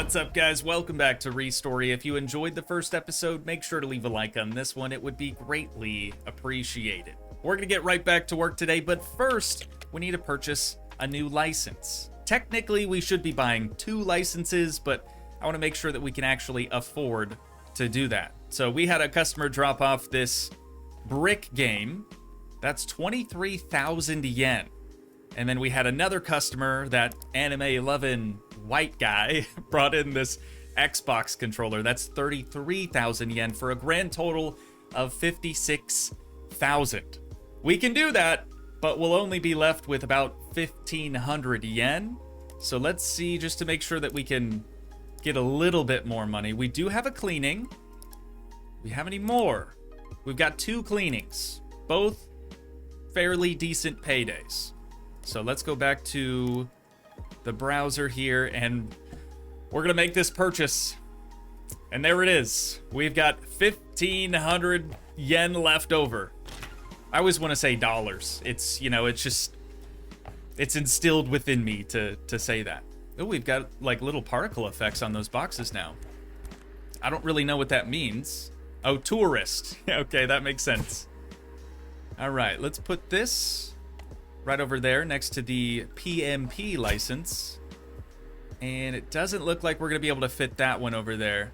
What's up, guys? Welcome back to ReStory. If you enjoyed the first episode, make sure to leave a like on this one. It would be greatly appreciated. We're gonna get right back to work today, but first, we need to purchase a new license. Technically, we should be buying 2 licenses, but I want to make sure that we can actually afford to do that. So we had a customer drop off this brick game. That's 23,000 yen. And then we had another customer, that anime-loving white guy, brought in this Xbox controller. That's 33,000 yen for a grand total of 56,000. We can do that, but we'll only be left with about 1,500 yen. So let's see, just to make sure that we can get a little bit more money. We do have a cleaning. We have any more? We've got 2 cleanings, both fairly decent paydays. So let's go back to the browser here, and we're gonna make this purchase. And there it is. We've got 1,500 yen left over. I always want to say dollars. It's, you know, it's just, it's instilled within me to say that. Oh, we've got like little particle effects on those boxes now. I don't really know what that means. Oh, tourist. Okay, that makes sense. All right, let's put this right over there next to the PMP license. And it doesn't look like we're gonna be able to fit that one over there,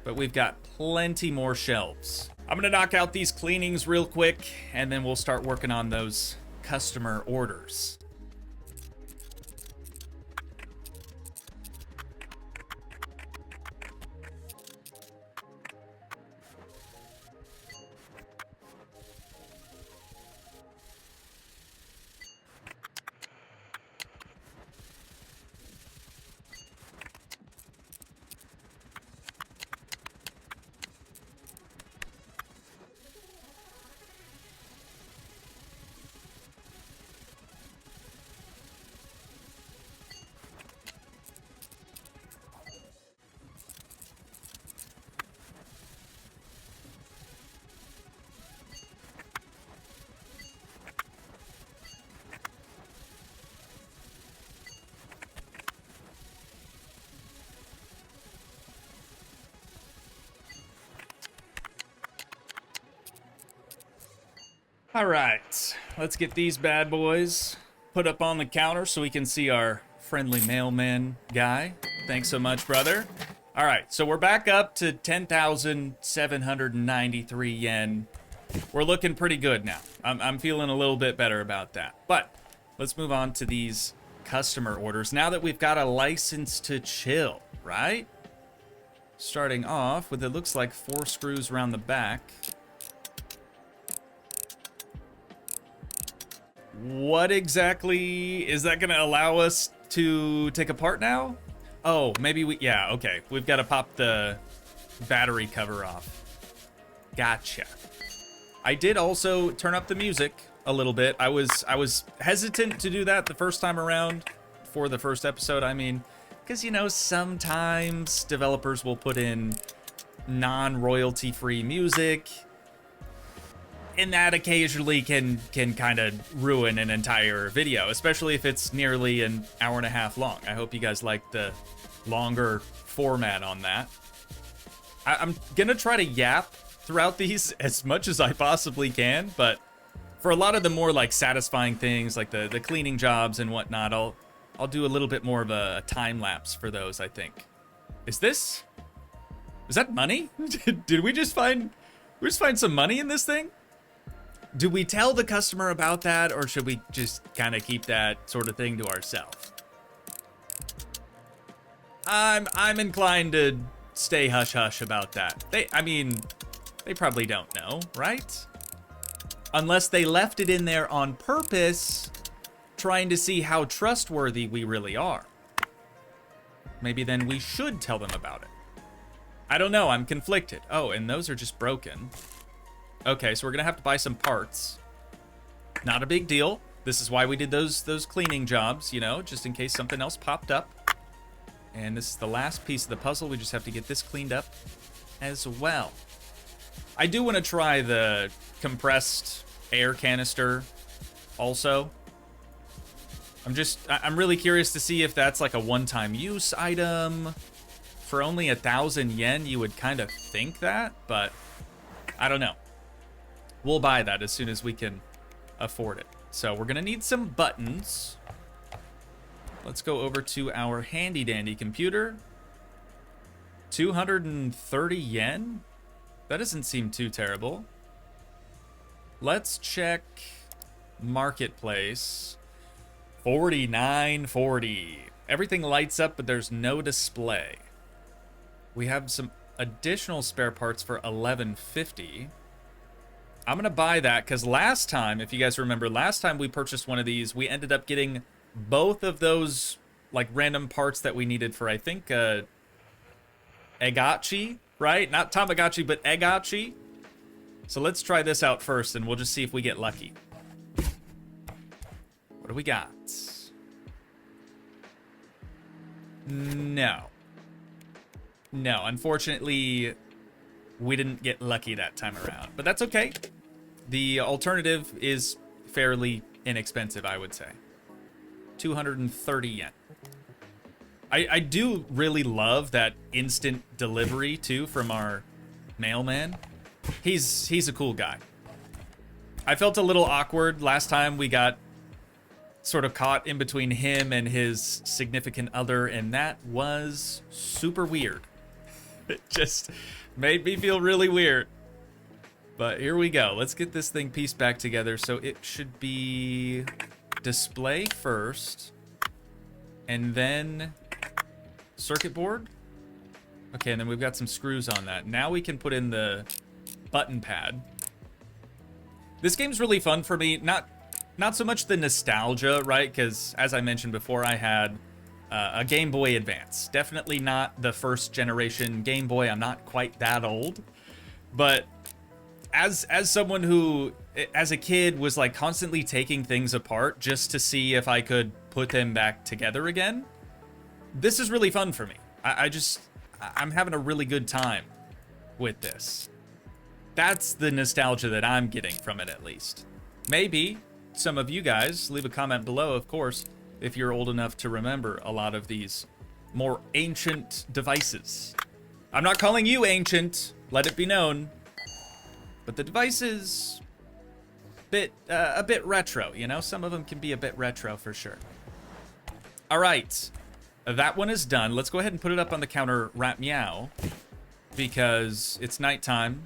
but we've got plenty more shelves. I'm gonna knock out these cleanings real quick, and then we'll start working on those customer orders. All right, let's get these bad boys put up on the counter so we can see our friendly mailman guy. Thanks so much, brother. All right, so we're back up to 10,793 yen. We're looking pretty good now. I'm feeling a little bit better about that. But let's move on to these customer orders now that we've got a license to chill, right? Starting off with, it looks like 4 screws around the back. What exactly is that gonna allow us to take apart now? Oh, maybe we, yeah, okay. We've got to pop the battery cover off. Gotcha. I did also turn up the music a little bit. I was hesitant to do that the first time around for the first episode. I mean, because, you know, sometimes developers will put in non-royalty free music, and that occasionally can kind of ruin an entire video, especially if it's nearly an hour and a half long. I hope you guys like the longer format on that. I'm gonna try to yap throughout these as much as I possibly can, but for a lot of the more like satisfying things, like the cleaning jobs and whatnot, I'll do a little bit more of a time lapse for those, I think. Is that money? Did we just find some money in this thing? Do we tell the customer about that, or should we just kind of keep that sort of thing to ourselves? I'm inclined to stay hush-hush about that. I mean, they probably don't know, right? Unless they left it in there on purpose, trying to see how trustworthy we really are. Maybe then we should tell them about it. I don't know, I'm conflicted. Oh, and those are just broken. Okay, so we're gonna have to buy some parts. Not a big deal. This is why we did those cleaning jobs, you know, just in case something else popped up. And this is the last piece of the puzzle. We just have to get this cleaned up as well. I do want to try the compressed air canister also. I'm really curious to see if that's like a one-time use item, For only 1,000 yen, you would kind of think that, but I don't know. We'll buy that as soon as we can afford it. So we're gonna need some buttons. Let's go over to our handy dandy computer. 230 yen? That doesn't seem too terrible. Let's check Marketplace. 49.40. Everything lights up, but there's no display. We have some additional spare parts for 11.50. I'm gonna buy that because last time, if you guys remember, last time we purchased one of these, we ended up getting both of those like random parts that we needed for, I think, Egachi, right? Not Tamagotchi, but Egachi. So let's try this out first, and we'll just see if we get lucky. What do we got? No. No, unfortunately, we didn't get lucky that time around. But that's okay. The alternative is fairly inexpensive, I would say. 230 yen. I do really love that instant delivery, too, from our mailman. He's a cool guy. I felt a little awkward last time we got sort of caught in between him and his significant other, and that was super weird. It just made me feel really weird. But here we go. Let's get this thing pieced back together. So it should be display first, and then circuit board. Okay, and then we've got some screws on that. Now we can put in the button pad. This game's really fun for me. Not so much the nostalgia, right? Because as I mentioned before, I had a Game Boy Advance. Definitely not the first generation Game Boy. I'm not quite that old. But as someone who, as a kid, was like constantly taking things apart just to see if I could put them back together again, this is really fun for me. I'm having a really good time with this. That's the nostalgia that I'm getting from it, at least. Maybe some of you guys, leave a comment below, of course, if you're old enough to remember a lot of these more ancient devices. I'm not calling you ancient, let it be known, but the device is a bit retro, you know? Some of them can be a bit retro for sure. All right, that one is done. Let's go ahead and put it up on the counter, rat meow, because it's nighttime,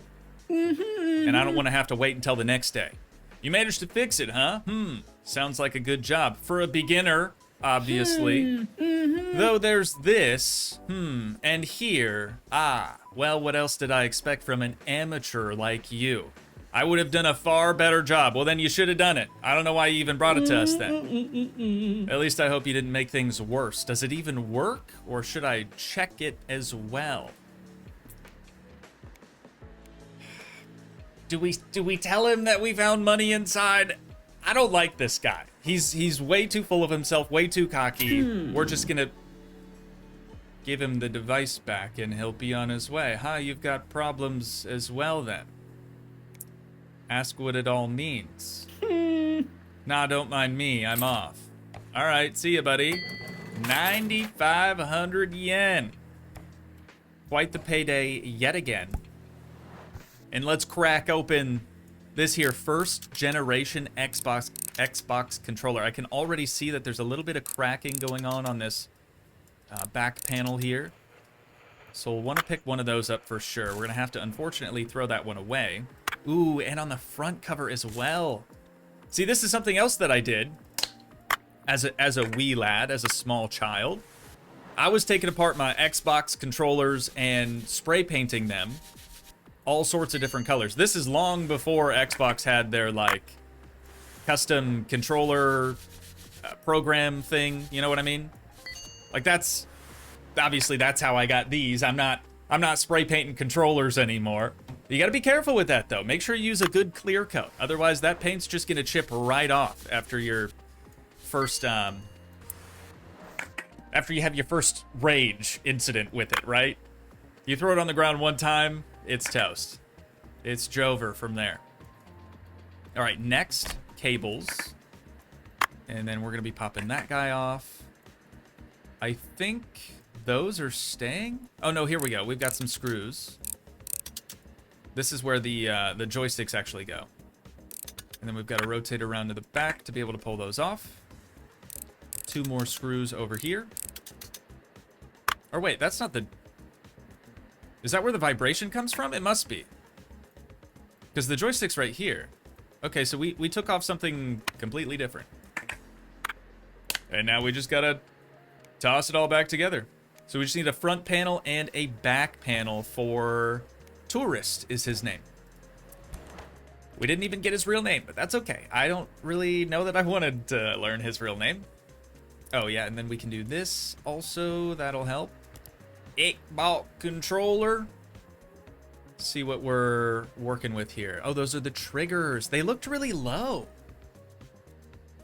and I don't want to have to wait until the next day. You managed to fix it, huh? Sounds like a good job. For a beginner, obviously. Though there's this, and here. Well, what else did I expect from an amateur like you? I would have done a far better job. Well, then you should have done it. I don't know why you even brought it to us then. At least I hope you didn't make things worse. Does it even work? Or should I check it as well? Do we tell him that we found money inside? I don't like this guy. He's way too full of himself, way too cocky. We're just gonna give him the device back and he'll be on his way. You've got problems as well then. Ask what it all means. Nah, don't mind me, I'm off. All right, see ya, buddy. 9,500 yen. Quite the payday yet again. And let's crack open this here first generation Xbox controller. I can already see that there's a little bit of cracking going on this back panel here. So we'll want to pick one of those up for sure. We're going to have to, unfortunately, throw that one away. Ooh, and on the front cover as well. See, this is something else that I did as a wee lad, as a small child. I was taking apart my Xbox controllers and spray painting them all sorts of different colors. This is long before Xbox had their like custom controller program thing, you know what I mean? Like that's obviously that's how I got these. I'm not spray painting controllers anymore. You got to be careful with that though. Make sure you use a good clear coat. Otherwise that paint's just going to chip right off after your first after you have your first rage incident with it, right? You throw it on the ground one time, it's toast. It's Jover from there. All right, next, cables. And then we're gonna be popping that guy off. I think those are staying. Oh no, here we go. We've got some screws. This is where the joysticks actually go. And then we've got to rotate around to the back to be able to pull those off. 2 more screws over here. Or wait, that's not the... Is that where the vibration comes from? It must be. Because the joystick's right here. Okay, so we took off something completely different. And now we just gotta toss it all back together. So we just need a front panel and a back panel for Tourist is his name. We didn't even get his real name, but that's okay. I don't really know that I wanted to learn his real name. Oh yeah, and then we can do this also. That'll help. 8-ball controller. See what we're working with here. Oh, those are the triggers. They looked really low.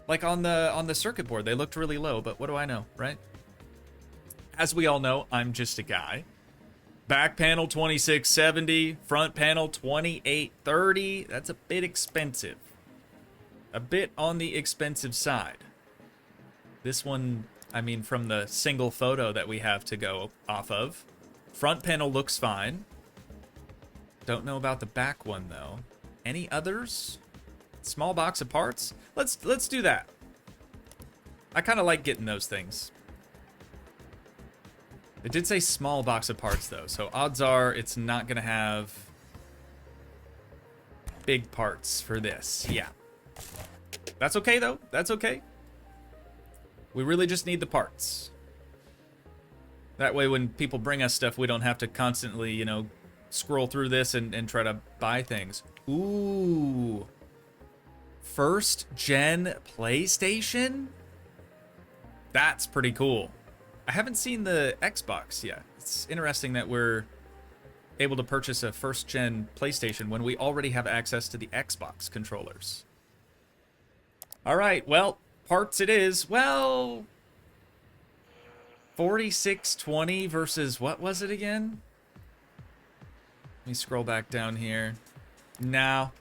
Like on the circuit board, they looked really low, but what do I know, right? As we all know, I'm just a guy. Back panel 2670, front panel 2830. That's a bit expensive. A bit on the expensive side. This one, I mean, from the single photo that we have to go off of, front panel looks fine. Don't know about the back one though. Any others? Small box of parts? Let's do that. I kind of like getting those things. It did say small box of parts though, so odds are it's not gonna have big parts for this. Yeah. That's okay though. That's okay. We really just need the parts. That way when people bring us stuff, we don't have to constantly, you know, scroll through this and try to buy things. Ooh. First gen PlayStation? That's pretty cool. I haven't seen the Xbox yet. It's interesting that we're able to purchase a first gen PlayStation when we already have access to the Xbox controllers. All right, well, parts it is. Well, 4620 versus what was it again? Let me scroll back down here. No.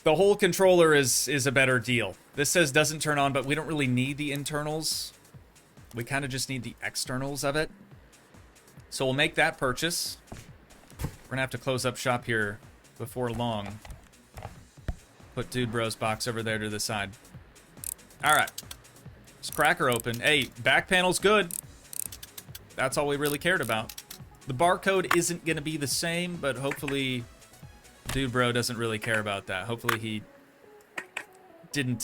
The whole controller is a better deal. This says doesn't turn on, but we don't really need the internals. We kind of just need the externals of it. So we'll make that purchase. We're gonna have to close up shop here before long. Put Dude Bro's box over there to the side. All right, let's crack her open. Hey, back panel's good. That's all we really cared about. The barcode isn't gonna be the same, but hopefully Dude Bro doesn't really care about that. Hopefully he didn't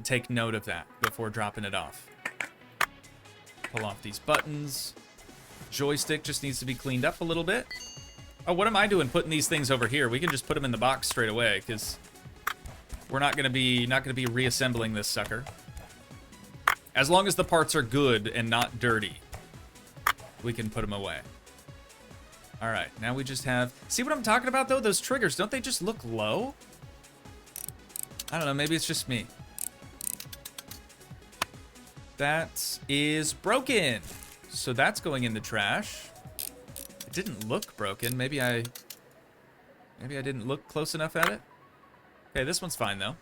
take note of that before dropping it off. Pull off these buttons. Joystick just needs to be cleaned up a little bit. Oh, what am I doing putting these things over here? We can just put them in the box straight away because we're not gonna be reassembling this sucker. As long as the parts are good and not dirty, we can put them away. All right, now we just have... See what I'm talking about, though? Those triggers, don't they just look low? I don't know, maybe it's just me. That is broken. So that's going in the trash. It didn't look broken. Maybe I didn't look close enough at it. Okay, this one's fine, though.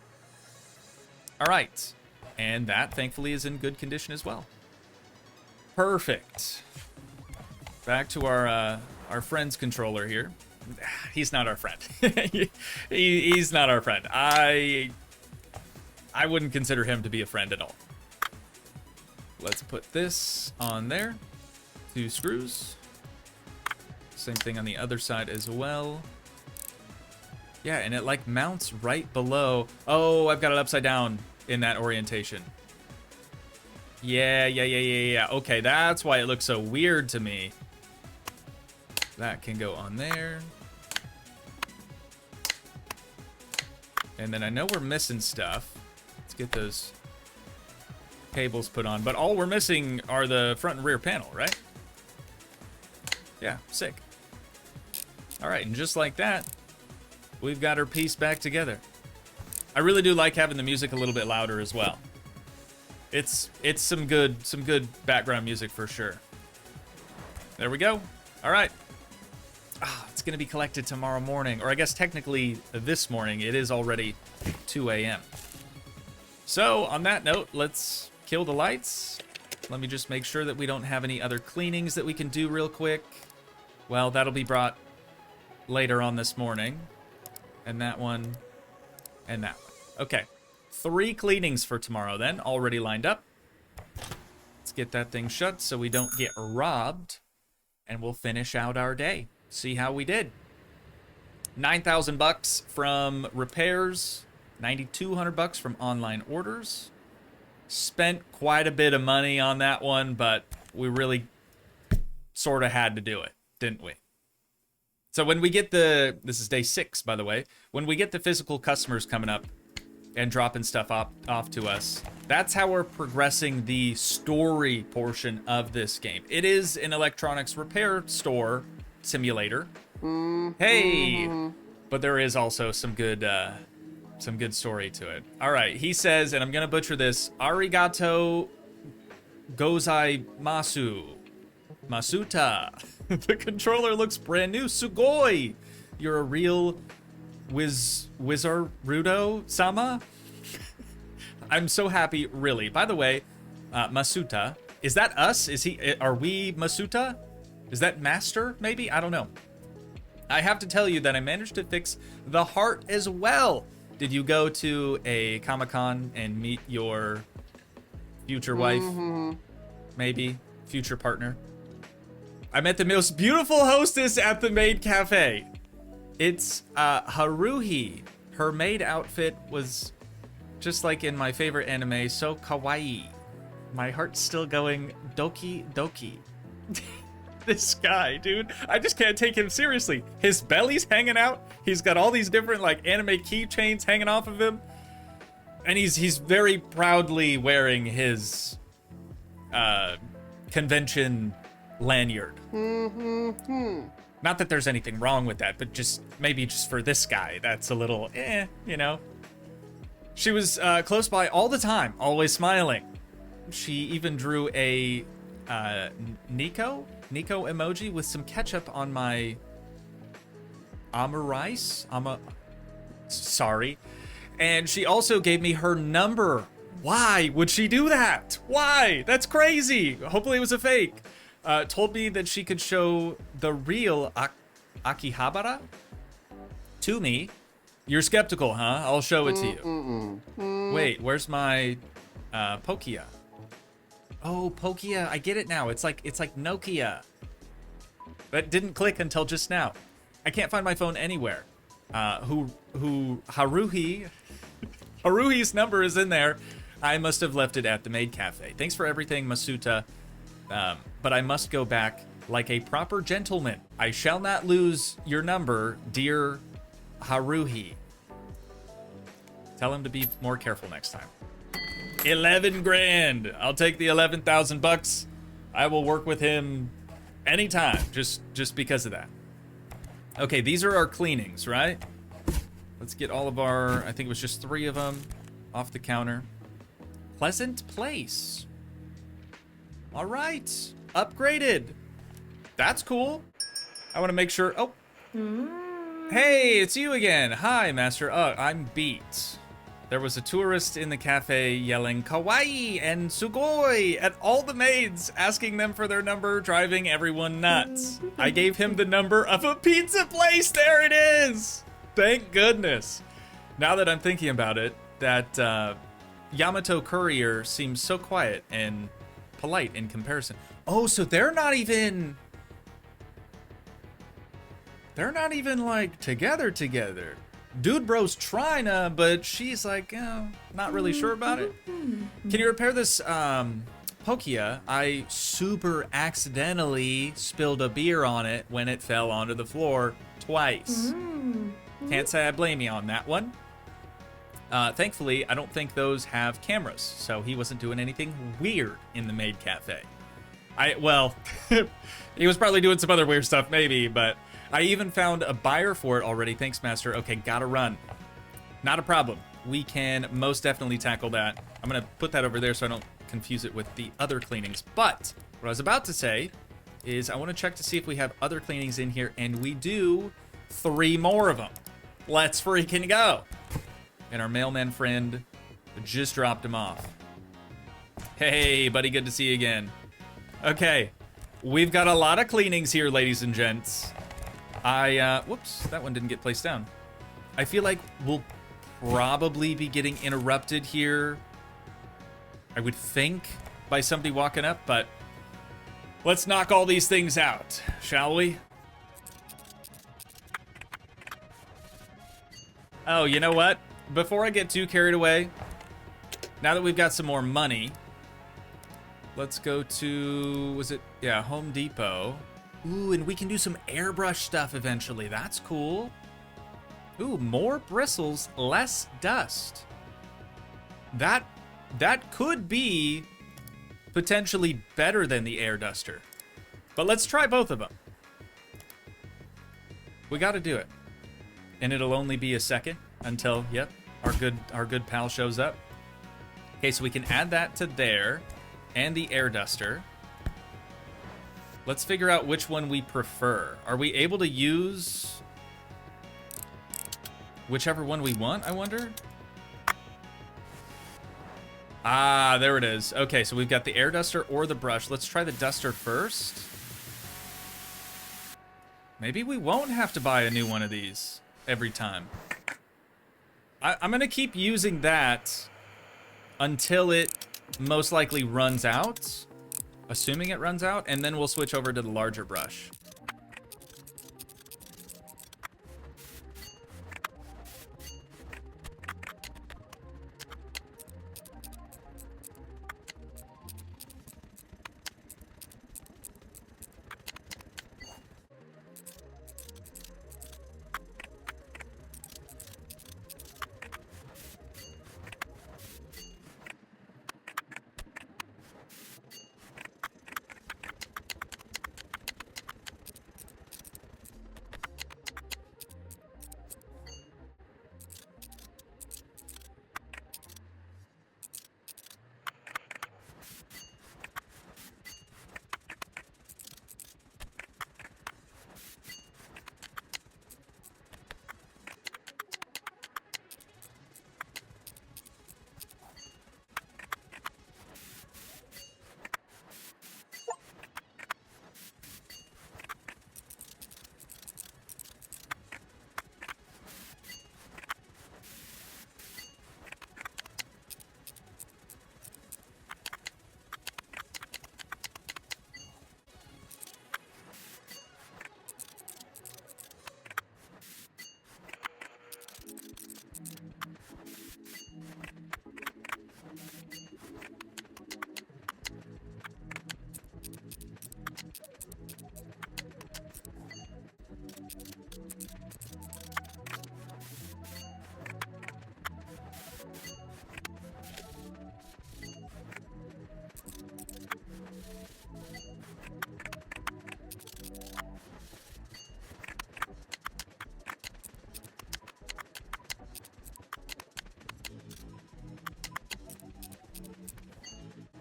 All right. And that, thankfully, is in good condition as well. Perfect. Back to our friend's controller here. He's not our friend. He's not our friend. I wouldn't consider him to be a friend at all. Let's put this on there. 2 screws. Same thing on the other side as well. Yeah, and it like mounts right below. Oh, I've got it upside down in that orientation. Yeah. Okay, that's why it looks so weird to me. That can go on there. And then I know we're missing stuff. Let's get those cables put on. But all we're missing are the front and rear panel, right? Yeah, sick. All right, and just like that, we've got our piece back together. I really do like having the music a little bit louder as well. It's some good background music for sure. There we go. All right. It's going to be collected tomorrow morning, or I guess technically this morning. It is already 2 a.m. So on that note, let's kill the lights Let me just make sure that we don't have any other cleanings that we can do real quick. Well, that'll be brought later on this morning. And that one, and that one. Okay, 3 cleanings for tomorrow then, already lined up. Let's get that thing shut so we don't get robbed. And we'll finish out our day. See how we did. 9,000 bucks from repairs. 9,200 bucks from online orders. Spent quite a bit of money on that one, but we really sort of had to do it, didn't we? So when we get this is day 6, by the way, when we get the physical customers coming up and dropping stuff off to us, that's how we're progressing the story portion of this game. It is an electronics repair store simulator. Hey, but there is also some good story to it. All right, he says, and I'm gonna butcher this, arigato gozaimasu. Masuta. The controller looks brand new. Sugoi. You're a real Wizarrudo-sama? I'm so happy, really. By the way, Masuta, is that us? Are we Masuta? Is that Master, maybe? I don't know. I have to tell you that I managed to fix the heart as well. Did you go to a Comic-Con and meet your future wife? Maybe? Future partner? I met the most beautiful hostess at the maid cafe. It's Haruhi. Her maid outfit was just like in my favorite anime, so kawaii. My heart's still going doki doki. This guy, dude, I just can't take him seriously. His belly's hanging out. He's got all these different like anime keychains hanging off of him. And he's very proudly wearing his convention lanyard. Not that there's anything wrong with that, but just maybe just for this guy, that's a little you know. She was close by all the time, always smiling. She even drew a Nico emoji with some ketchup on my rice. Sorry. And she also gave me her number. Why would she do that? Why? That's crazy. Hopefully it was a fake. Told me that she could show the real Akihabara to me. You're skeptical, huh? I'll show it to you. Wait, where's my Pokia? Oh, Pokia, I get it now. It's like Nokia. That didn't click until just now. I can't find my phone anywhere. Haruhi's number is in there. I must have left it at the maid cafe. Thanks for everything, Masuta. But I must go back like a proper gentleman. I shall not lose your number, dear Haruhi. Tell him to be more careful next time. 11 grand. I'll take the 11,000 bucks. I will work with him anytime, just because of that. Okay, these are our cleanings, right? Let's get all of our, I think it was just 3 of them off the counter. Pleasant Place. All right, upgraded. That's cool. I want to make sure, oh. Hey, it's you again. Hi, Master. I'm beat. There was a tourist in the cafe yelling kawaii and sugoi at all the maids, asking them for their number, driving everyone nuts. I gave him the number of a pizza place. There it is. Thank goodness. Now that I'm thinking about it, that Yamato Courier seems so quiet and polite in comparison. Oh, so they're not even like together. Dude bro's trying to, but she's like, not really sure about it. Can you repair this Pokia? I super accidentally spilled a beer on it when it fell onto the floor twice. Can't say I blame you on that one. Thankfully, I don't think those have cameras, so he wasn't doing anything weird in the maid cafe. Well, he was probably doing some other weird stuff maybe, but I even found a buyer for it already. Thanks, Master. Okay, gotta run. Not a problem. We can most definitely tackle that. I'm gonna put that over there so I don't confuse it with the other cleanings. But what I was about to say is I want to check to see if we have other cleanings in here, and we do 3 more of them. Let's freaking go. And our mailman friend just dropped him off. Hey, buddy, good to see you again. Okay, we've got a lot of cleanings here, ladies and gents. Whoops, that one didn't get placed down. I feel like we'll probably be getting interrupted here, I would think, by somebody walking up, but let's knock all these things out, shall we? Oh, you know what? Before I get too carried away, now that we've got some more money, let's go to, Home Depot. Ooh, and we can do some airbrush stuff eventually. That's cool. Ooh, more bristles, less dust. That could be potentially better than the air duster. But let's try both of them. We got to do it. And it'll only be a second until, yep, our good pal shows up. Okay, so we can add that to there and the air duster. Let's figure out which one we prefer. Are we able to use whichever one we want, I wonder? Ah, there it is. Okay, so we've got the air duster or the brush. Let's try the duster first. Maybe we won't have to buy a new one of these every time. I'm gonna keep using that until it most likely runs out. Assuming it runs out, and then we'll switch over to the larger brush.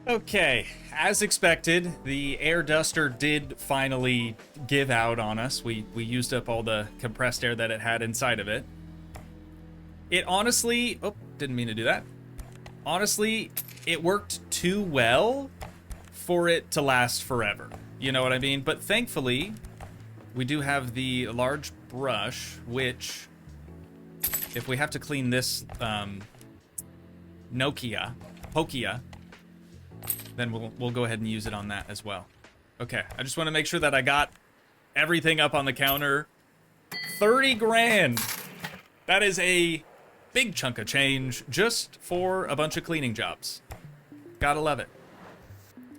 Okay, as expected, the air duster did finally give out on us. We used up all the compressed air that it had inside of it. It honestly, oh, didn't mean to do that. Honestly, it worked too well for it to last forever. You know what I mean? But thankfully, we do have the large brush, which, if we have to clean this Pokia, then we'll go ahead and use it on that as well. Okay, I just want to make sure that I got everything up on the counter. 30 grand. That is a big chunk of change just for a bunch of cleaning jobs. Gotta love it.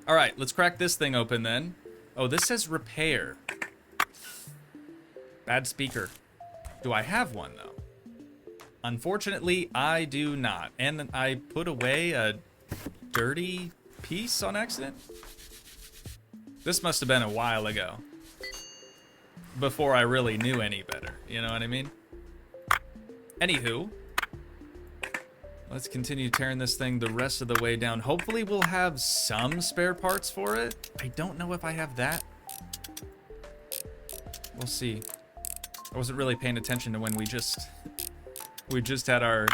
All right, let's crack this thing open then. Oh, this says repair. Bad speaker. Do I have one though? Unfortunately, I do not. And I put away a dirty piece on accident. This must have been a while ago. Before I really knew any better. You know what I mean? Anywho, let's continue tearing this thing the rest of the way down. Hopefully we'll have some spare parts for it. I don't know if I have that. We'll see. I wasn't really paying attention to when we just had our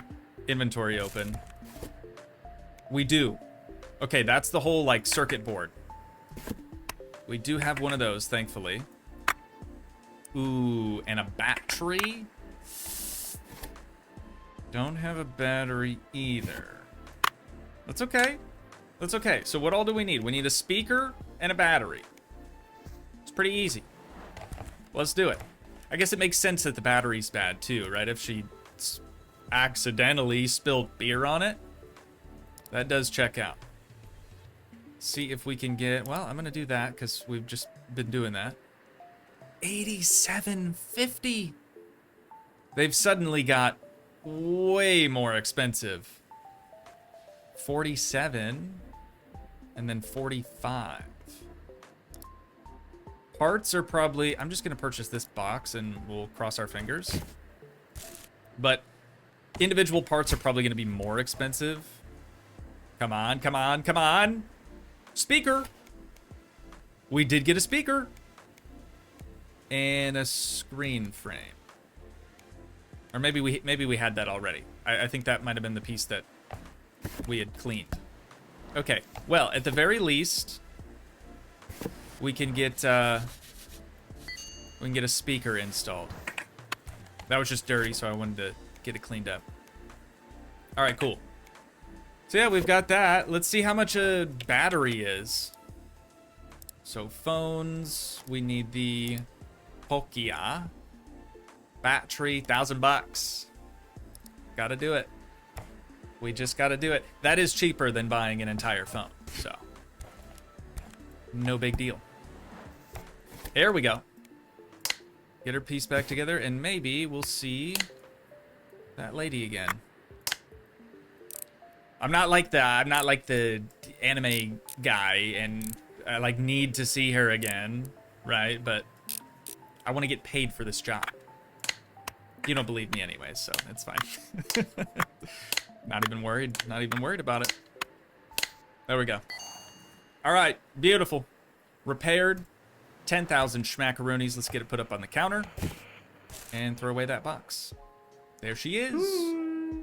inventory open. We do. Okay, that's the whole, like, circuit board. We do have one of those, thankfully. Ooh, and a battery? Don't have a battery either. That's okay. That's okay. So what all do we need? We need a speaker and a battery. It's pretty easy. Let's do it. I guess it makes sense that the battery's bad too, right? If she accidentally spilled beer on it, that does check out. See if we can get, well, I'm gonna do that because we've just been doing that. $87.50. They've suddenly got way more expensive. 47 and then 45. Parts are probably, I'm just gonna purchase this box and we'll cross our fingers. But individual parts are probably gonna be more expensive. Come on, come on, come on. Speaker. We did get a speaker. And a screen frame. Or maybe we had that already. I think that might have been the piece that we had cleaned. Okay, well, at the very least, we can get a speaker installed. That was just dirty, so I wanted to get it cleaned up. All right, cool. So yeah, we've got that. Let's see how much a battery is. So phones, we need the Toogii. Battery, $1,000. Gotta do it. We just gotta do it. That is cheaper than buying an entire phone, so no big deal. There we go. Get her piece back together, and maybe we'll see that lady again. I'm not like the anime guy, and I like need to see her again, right? But I want to get paid for this job. You don't believe me anyway, so it's fine. Not even worried about it. There we go. All right, beautiful. Repaired. 10,000 schmackaroonies. Let's get it put up on the counter and throw away that box. There she is.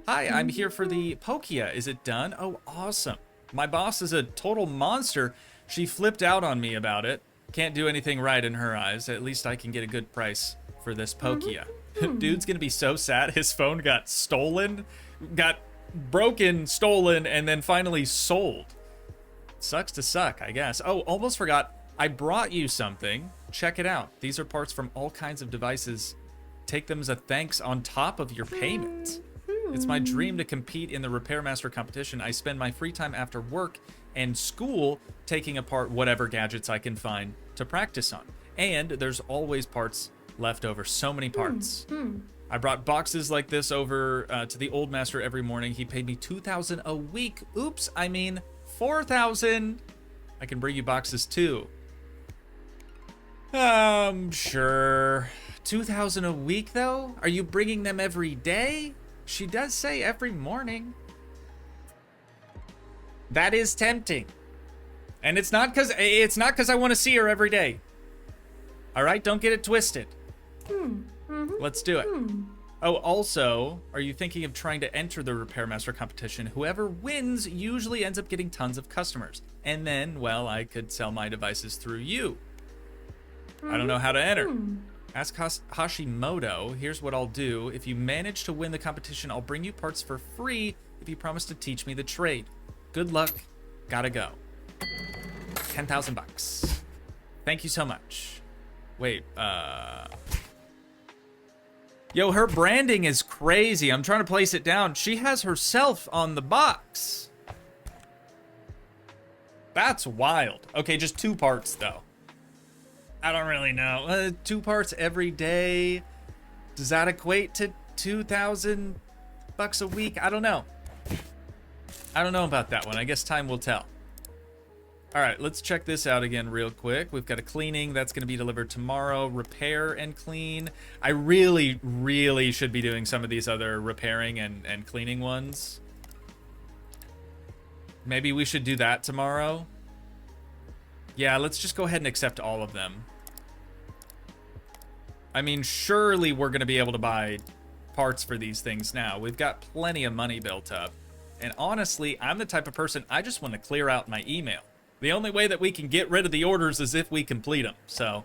Hi, I'm here for the Toogii. Is it done? Oh, awesome. My boss is a total monster. She flipped out on me about it. Can't do anything right in her eyes. At least I can get a good price for this Toogii. Dude's gonna be so sad. His phone got stolen, got broken, stolen, and then finally sold. Sucks to suck, I guess. Oh, almost forgot. I brought you something. Check it out. These are parts from all kinds of devices. Take them as a thanks on top of your payment. It's my dream to compete in the Repairmaster competition. I spend my free time after work and school taking apart whatever gadgets I can find to practice on. And there's always parts left over. So many parts. I brought boxes like this over to the old master every morning. He paid me $2,000 a week. Oops, I mean $4,000. I can bring you boxes too. Sure. $2,000 a week though? Are you bringing them every day? She does say every morning. That is tempting. And it's not cuz I want to see her every day. All right, don't get it twisted. Let's do it. Oh, also, are you thinking of trying to enter the Repairmaster competition? Whoever wins usually ends up getting tons of customers. And then, well, I could sell my devices through you. I don't know how to enter. Ask Hashimoto. Here's what I'll do. If you manage to win the competition, I'll bring you parts for free if you promise to teach me the trade. Good luck. Gotta go. 10,000 bucks. Thank you so much. Wait, Yo, her branding is crazy. I'm trying to place it down. She has herself on the box. That's wild. Okay, just 2 parts though. I don't really know. 2 parts every day. Does that equate to 2,000 bucks a week? I don't know. I don't know about that one. I guess time will tell. All right, let's check this out again real quick. We've got a cleaning that's going to be delivered tomorrow. Repair and clean. I really, really should be doing some of these other repairing and cleaning ones. Maybe we should do that tomorrow. Yeah, let's just go ahead and accept all of them. I mean, surely we're going to be able to buy parts for these things now. We've got plenty of money built up. And honestly, I'm the type of person, I just want to clear out my email. The only way that we can get rid of the orders is if we complete them. So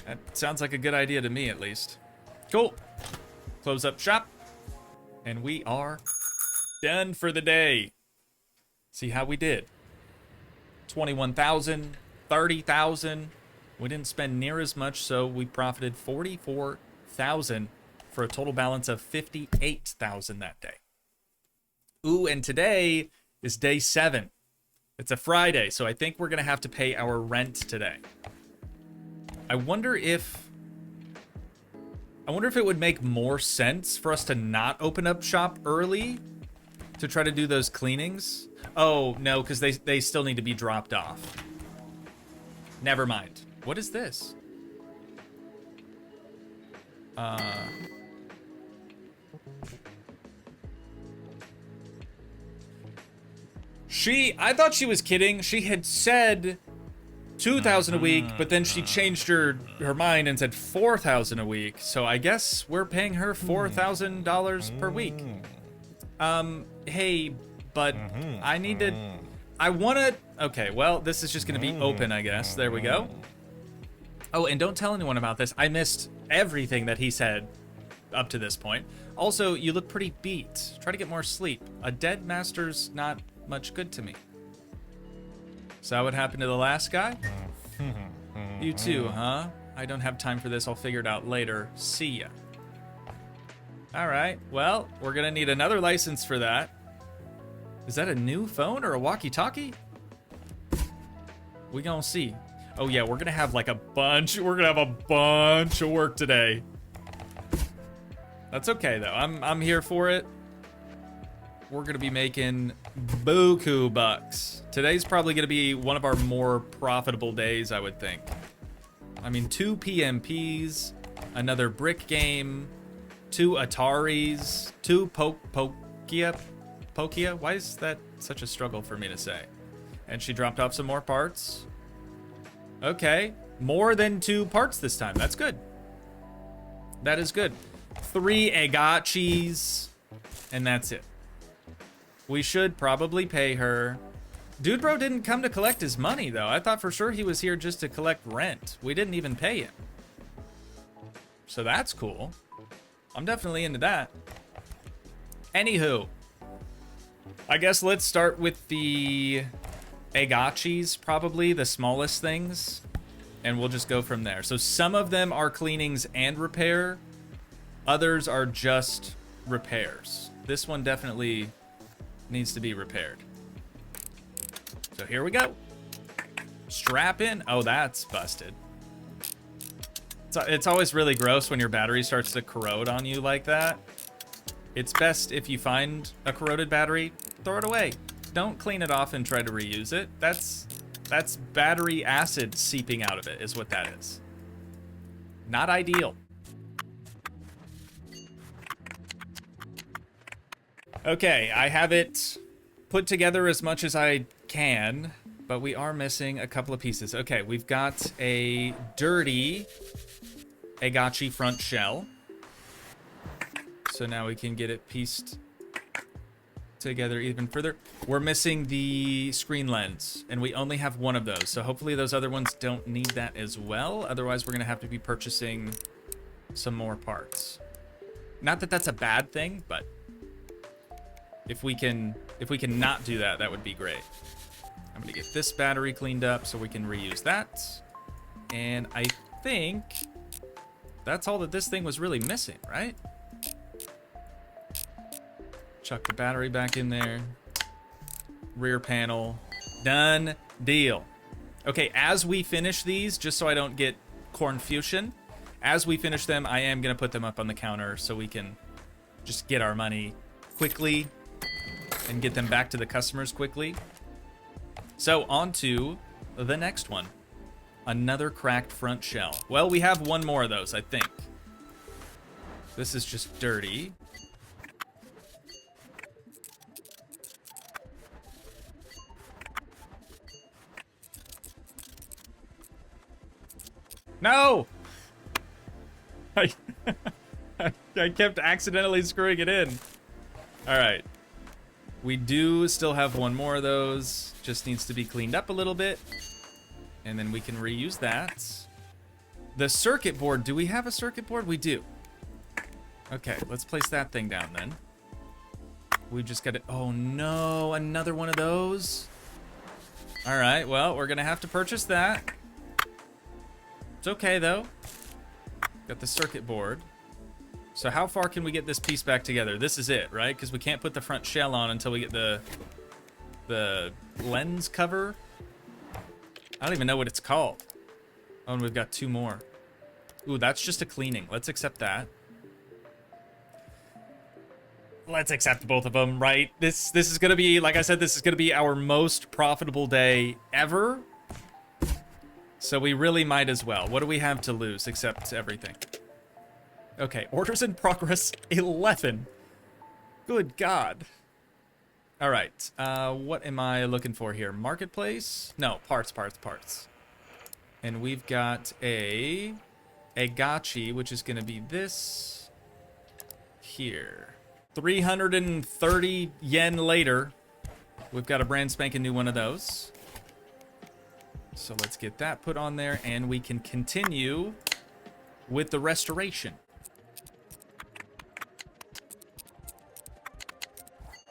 that sounds like a good idea to me, at least. Cool. Close up shop. And we are done for the day. See how we did. 21,000, 30,000. We didn't spend near as much, so we profited 44,000 for a total balance of 58,000 that day. Ooh, and today is day 7. It's a Friday, so I think we're gonna have to pay our rent today. I wonder if it would make more sense for us to not open up shop early to try to do those cleanings. Oh, no, because they still need to be dropped off. Never mind. What is this? I thought she was kidding. She had said 2,000 a week, but then she changed her mind and said 4,000 a week. So I guess we're paying her $4,000 per week. Hey, but I need to, okay, well, this is just gonna be open, I guess. There we go. Oh, and don't tell anyone about this. I missed everything that he said up to this point. Also, you look pretty beat. Try to get more sleep. A dead master's not much good to me. So what happened to the last guy? You too, huh? I don't have time for this. I'll figure it out later. See ya. All right. Well, we're gonna need another license for that. Is that a new phone or a walkie-talkie? We gonna see. Oh yeah, we're gonna have like a bunch. We're gonna have a bunch of work today. That's okay though. I'm here for it. We're gonna be making buku bucks. Today's probably gonna be one of our more profitable days, I would think. I mean, 2 PMPs, another brick game, 2 Ataris, 2 Pokia. Why is that such a struggle for me to say? And she dropped off some more parts. Okay, more than 2 parts this time. That's good. That is good. 3 agachis, and that's it. We should probably pay her. Dude bro didn't come to collect his money though. I thought for sure he was here just to collect rent. We didn't even pay him. So that's cool. I'm definitely into that. Anywho, I guess let's start with the agachis, probably the smallest things, and we'll just go from there. So some of them are cleanings and repair. Others are just repairs. This one definitely needs to be repaired. So here we go. Strap in. Oh, that's busted. It's always really gross when your battery starts to corrode on you like that. It's best if you find a corroded battery, throw it away. Don't clean it off and try to reuse it. That's battery acid seeping out of it is what that is. Not ideal. Okay, I have it put together as much as I can, but we are missing a couple of pieces. Okay, we've got a dirty agachi front shell. So now we can get it pieced together even further. We're missing the screen lens, and we only have one of those. So hopefully those other ones don't need that as well. Otherwise, we're gonna have to be purchasing some more parts. Not that that's a bad thing, but if we can not do that, that would be great. I'm gonna get this battery cleaned up so we can reuse that. And I think that's all that this thing was really missing, right? Chuck the battery back in there. Rear panel. Done deal. Okay, as we finish these, just so I don't get confusion, as we finish them, I am gonna put them up on the counter so we can just get our money quickly and get them back to the customers quickly. So on to the next one. Another cracked front shell. Well, we have one more of those, I think. This is just dirty. No! I kept accidentally screwing it in. All right. We do still have one more of those. Just needs to be cleaned up a little bit. And then we can reuse that. The circuit board. Do we have a circuit board? We do. Okay, let's place that thing down then. We just got to... Oh, no. Another one of those? All right, well, we're going to have to purchase that. It's okay, though. Got the circuit board. So how far can we get this piece back together? This is it, right? Because we can't put the front shell on until we get the lens cover. I don't even know what it's called. Oh, and we've got two more. Ooh, that's just a cleaning. Let's accept that. Let's accept both of them, right? This is going to be, like I said, this is going to be our most profitable day ever. So we really might as well. What do we have to lose except everything? Okay, orders in progress 11. Good God. All right, what am I looking for here? Marketplace? No, parts. And we've got a gachi, which is going to be this here. 330 yen later, we've got a brand spanking new one of those. So let's get that put on there, and we can continue with the restoration.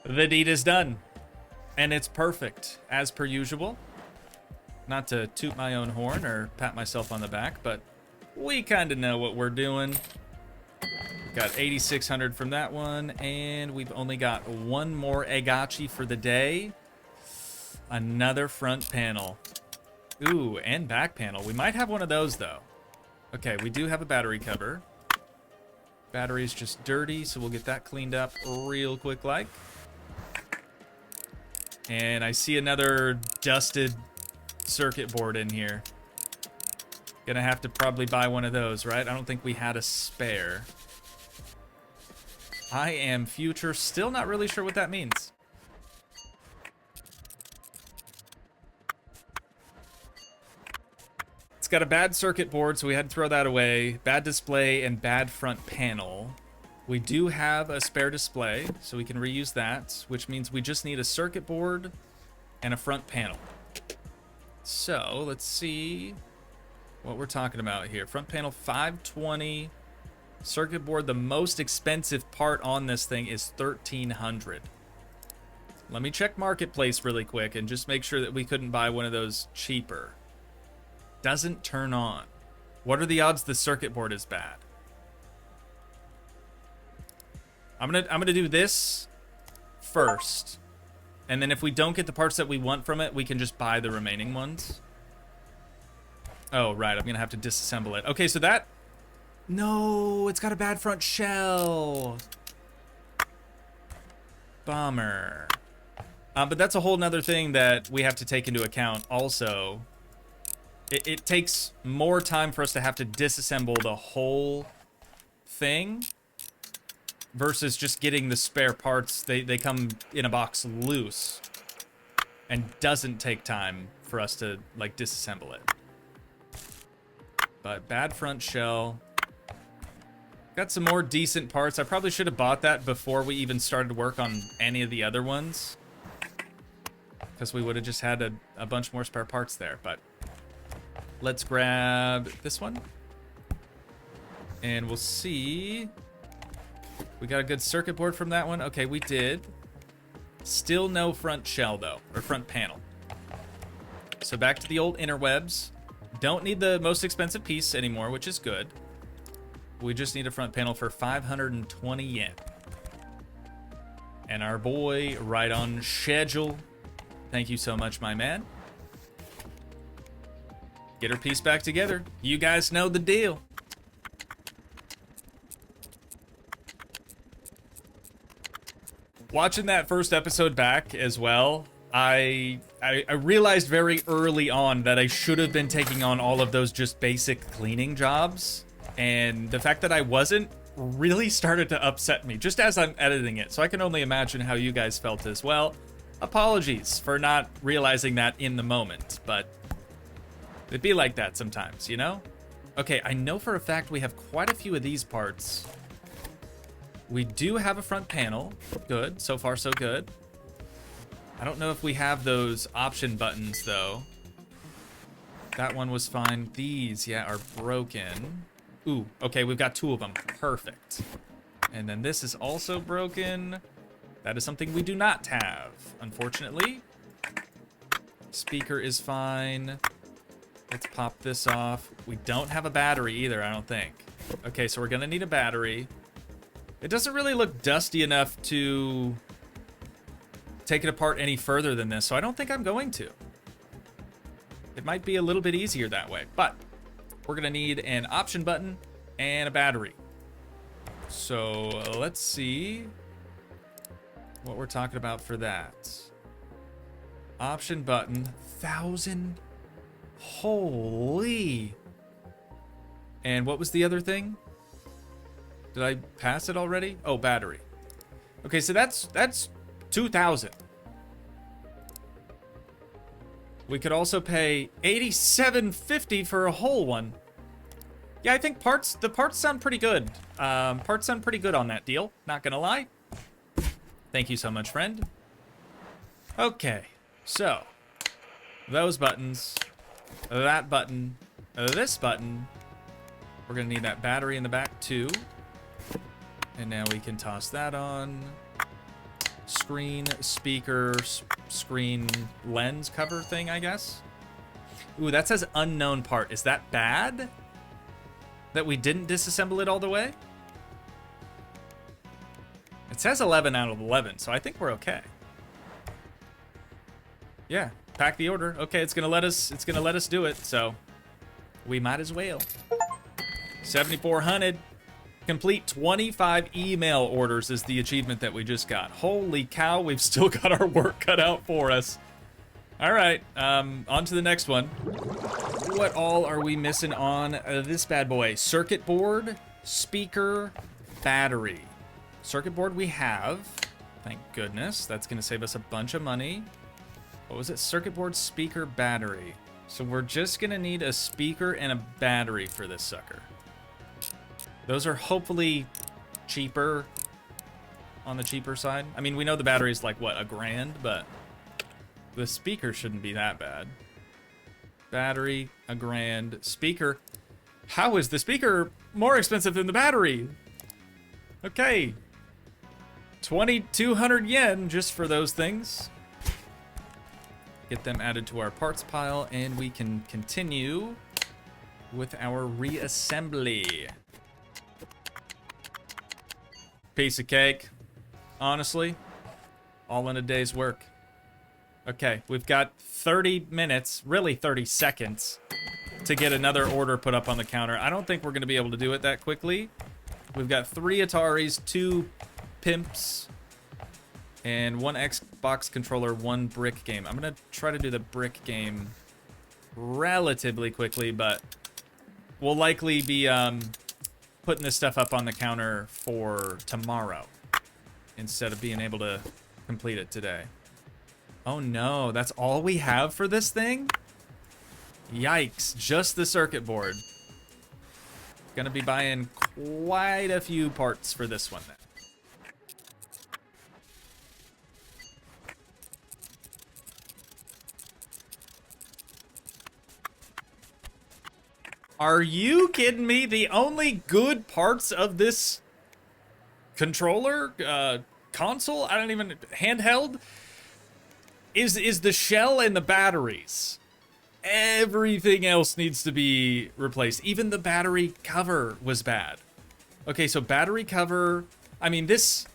The deed is done, and it's perfect, as per usual. Not to toot my own horn or pat myself on the back, but we kind of know what we're doing. We've got 8,600 from that one, and we've only got one more egachi for the day. Another front panel. Ooh, and back panel. We might have one of those, though. Okay, we do have a battery cover. Battery's just dirty, so we'll get that cleaned up real quick like. And I see another dusted circuit board in here. Gonna have to probably buy one of those, right? I don't think we had a spare. I am future. Still not really sure what that means. It's got a bad circuit board, so we had to throw that away. Bad display and bad front panel. We do have a spare display, so we can reuse that, which means we just need a circuit board and a front panel. So let's see what we're talking about here. Front panel 520. Circuit board, the most expensive part on this thing is 1,300. Let me check Marketplace really quick and just make sure that we couldn't buy one of those cheaper. Doesn't turn on. What are the odds the circuit board is bad? I'm gonna do this first, and then if we don't get the parts that we want from it, we can just buy the remaining ones. Oh, right, I'm gonna have to disassemble it. Okay, so that... No, it's got a bad front shell. Bummer. But that's a whole nother thing that we have to take into account also. It takes more time for us to have to disassemble the whole thing versus just getting the spare parts. They come in a box loose and doesn't take time for us to like disassemble it. But bad front shell. Got some more decent parts. I probably should have bought that before we even started work on any of the other ones, because we would have just had a bunch more spare parts there. But let's grab this one and we'll see. We got a good circuit board from that one. Okay, we did. Still no front shell though, or front panel. So back to the old interwebs. Don't need the most expensive piece anymore, which is good. We just need a front panel for 520 yen. And our boy, right on schedule. Thank you so much, my man. Get her piece back together. You guys know the deal. Watching that first episode back as well, I realized very early on that I should have been taking on all of those just basic cleaning jobs. And the fact that I wasn't really started to upset me just as I'm editing it. So I can only imagine how you guys felt as well. Apologies for not realizing that in the moment, but it'd be like that sometimes, you know? Okay, I know for a fact we have quite a few of these parts. We do have a front panel. Good, so far so good. I don't know if we have those option buttons, though. That one was fine. These, yeah, are broken. Ooh, okay, we've got 2 of them. Perfect. And then this is also broken. That is something we do not have, unfortunately. Speaker is fine. Let's pop this off. We don't have a battery either, I don't think. Okay, so we're gonna need a battery. It doesn't really look dusty enough to take it apart any further than this, so I don't think I'm going to. It might be a little bit easier that way, but we're gonna need an option button and a battery. So let's see what we're talking about for that. Option button, 1,000. Holy. And what was the other thing? Did I pass it already? Oh, battery. Okay, so that's 2,000. We could also pay $87.50 for a whole one. Yeah, I think the parts sound pretty good. Parts sound pretty good on that deal, not gonna lie. Thank you so much, friend. Okay, so those buttons, that button, this button. We're gonna need that battery in the back too. And now we can toss that on. Screen, speaker, screen lens cover thing, I guess. Ooh, that says unknown part. Is that bad? That we didn't disassemble it all the way? It says 11 out of 11, so I think we're okay. Yeah, pack the order. Okay, it's gonna let us do it, so we might as well. 7,400. Complete 25 email orders is the achievement that we just got. Holy cow, we've still got our work cut out for us. All right, on to the next one. What all are we missing on this bad boy? Circuit board, speaker, battery. Circuit board we have. Thank goodness. That's gonna save us a bunch of money. What was it? Circuit board, speaker, battery. So we're just gonna need a speaker and a battery for this sucker. Those are hopefully cheaper, on the cheaper side. I mean, we know the battery's like, what, $1,000, but the speaker shouldn't be that bad. Battery, $1,000. Speaker. How is the speaker more expensive than the battery? Okay. 2,200 yen just for those things. Get them added to our parts pile, and we can continue with our reassembly. Piece of cake. Honestly, all in a day's work. Okay, we've got 30 minutes, really 30 seconds, to get another order put up on the counter. I don't think we're going to be able to do it that quickly. We've got 3 Ataris, 2 Pimps, and 1 Xbox controller, 1 brick game. I'm going to try to do the brick game relatively quickly, but we'll likely be putting this stuff up on the counter for tomorrow instead of being able to complete it today. Oh no, that's all we have for this thing? Yikes, just the circuit board. Gonna be buying quite a few parts for this one then. Are you kidding me? The only good parts of this controller, console, I don't even, handheld, is the shell and the batteries. Everything else needs to be replaced. Even the battery cover was bad. Okay, so battery cover, I mean, this,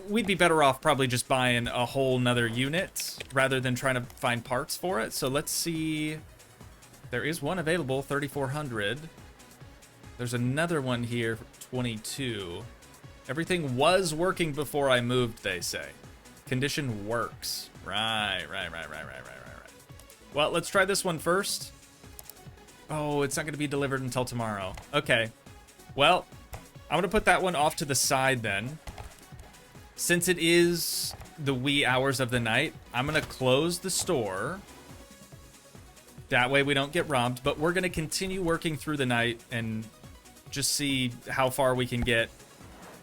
we'd be better off probably just buying a whole nother unit rather than trying to find parts for it. So let's see. There is one available, 3,400. There's another one here, 22. Everything was working before I moved, they say. Condition works. Right. Well, let's try this one first. Oh, it's not going to be delivered until tomorrow. Okay. Well, I'm going to put that one off to the side then. Since it is the wee hours of the night, I'm going to close the store. That way we don't get robbed, but we're going to continue working through the night and just see how far we can get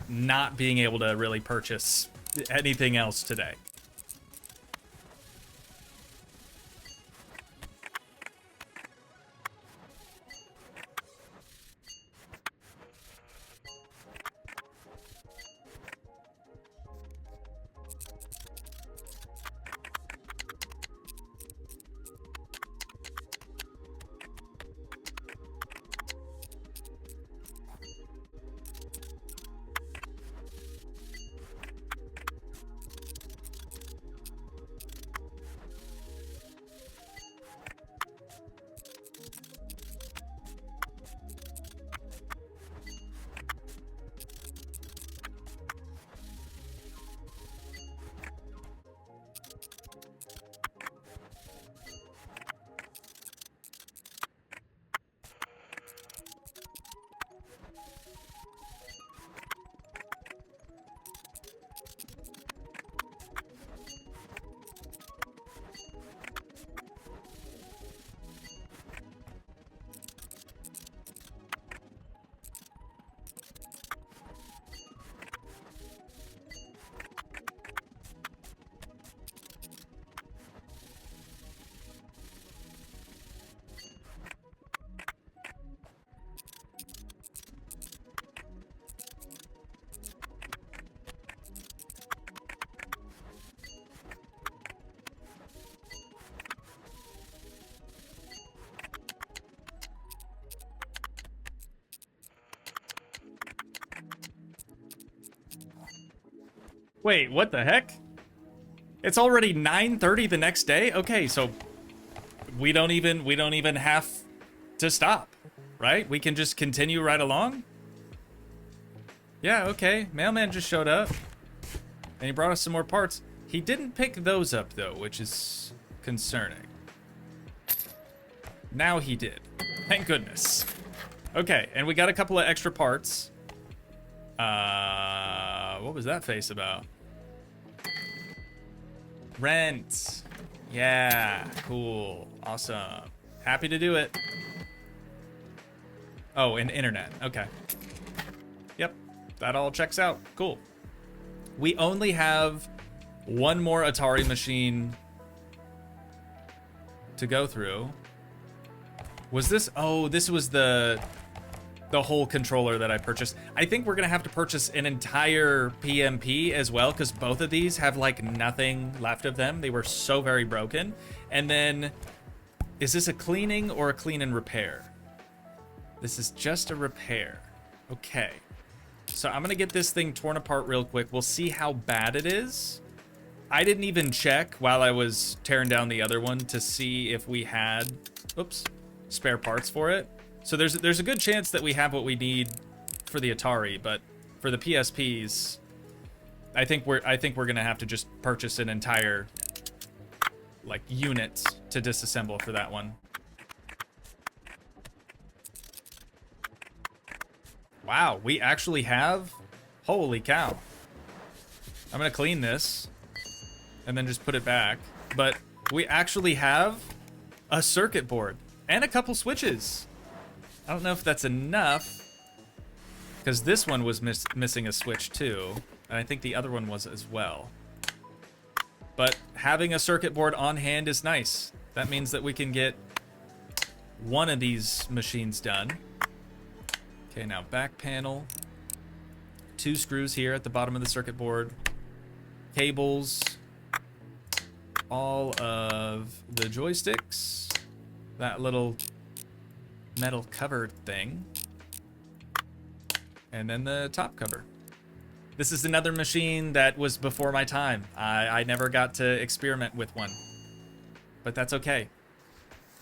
not being able to really purchase anything else today. Wait, what the heck? It's already 9:30 the next day? Okay, so we don't even have to stop, right? We can just continue right along? Yeah, okay. Mailman just showed up. And he brought us some more parts. He didn't pick those up though, which is concerning. Now he did. Thank goodness. Okay, and we got a couple of extra parts. What was that face about? Rent. Yeah, cool. Awesome. Happy to do it. Oh, and internet. Okay. Yep, that all checks out. Cool. We only have one more Atari machine to go through. Was this? Oh, this was the whole controller that I purchased. I think we're gonna have to purchase an entire PMP as well, because both of these have like nothing left of them. They were so very broken. And then, is this a cleaning or a clean and repair? This is just a repair. Okay. So I'm gonna get this thing torn apart real quick. We'll see how bad it is. I didn't even check while I was tearing down the other one to see if we had, oops, spare parts for it. So there's a good chance that we have what we need for the Atari, but for the PSPs, I think we're gonna have to just purchase an entire like unit to disassemble for that one. Wow, we actually have, holy cow. I'm gonna clean this and then just put it back, but we actually have a circuit board and a couple switches. I don't know if that's enough, because this one was missing a switch too, and I think the other one was as well. But having a circuit board on hand is nice. That means that we can get one of these machines done. Okay, now back panel. 2 screws here at the bottom of the circuit board. Cables. All of the joysticks. That little metal cover thing, and then the top cover. This is another machine that was before my time. I never got to experiment with one, but that's okay.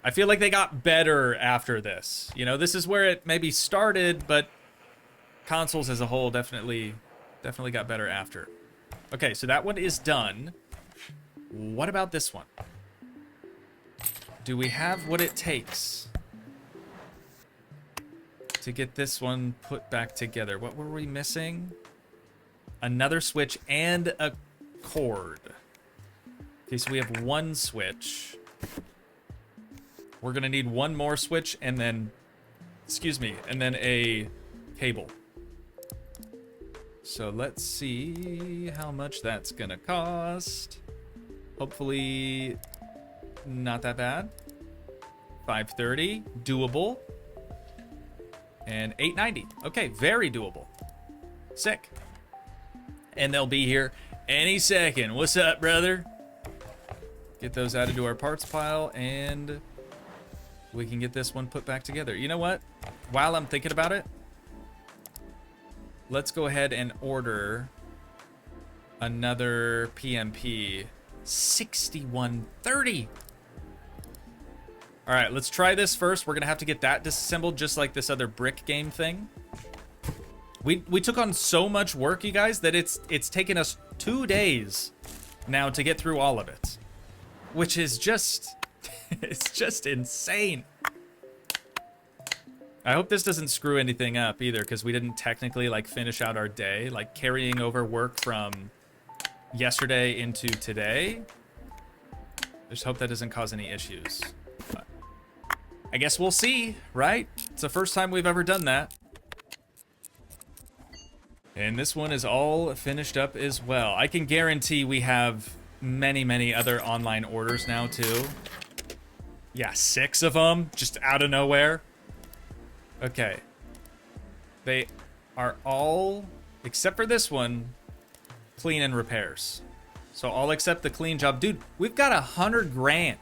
I feel like they got better after this. You know, this is where it maybe started, but consoles as a whole definitely got better after. Okay, so that one is done. What about this one? Do we have what it takes to get this one put back together? What were we missing? Another switch and a cord. Okay, so we have one switch. We're gonna need one more switch and then, excuse me, and then a cable. So let's see how much that's gonna cost. Hopefully not that bad. $530, doable. And $890. Okay, very doable. Sick. And they'll be here any second. What's up, brother? Get those added to our parts pile, and we can get this one put back together. You know what? While I'm thinking about it, let's go ahead and order another PMP. $61.30. All right, let's try this first. We're gonna have to get that disassembled just like this other brick game thing. We took on so much work, you guys, that it's taken us 2 days now to get through all of it, which is just, it's just insane. I hope this doesn't screw anything up either, because we didn't technically like finish out our day, like carrying over work from yesterday into today. Just hope that doesn't cause any issues. But I guess we'll see, right? It's the first time we've ever done that. And this one is all finished up as well. I can guarantee we have many, many other online orders now too. Yeah, 6 of them, just out of nowhere. Okay. They are all, except for this one, clean and repairs. So I'll accept the clean job. Dude, we've got 100 grand.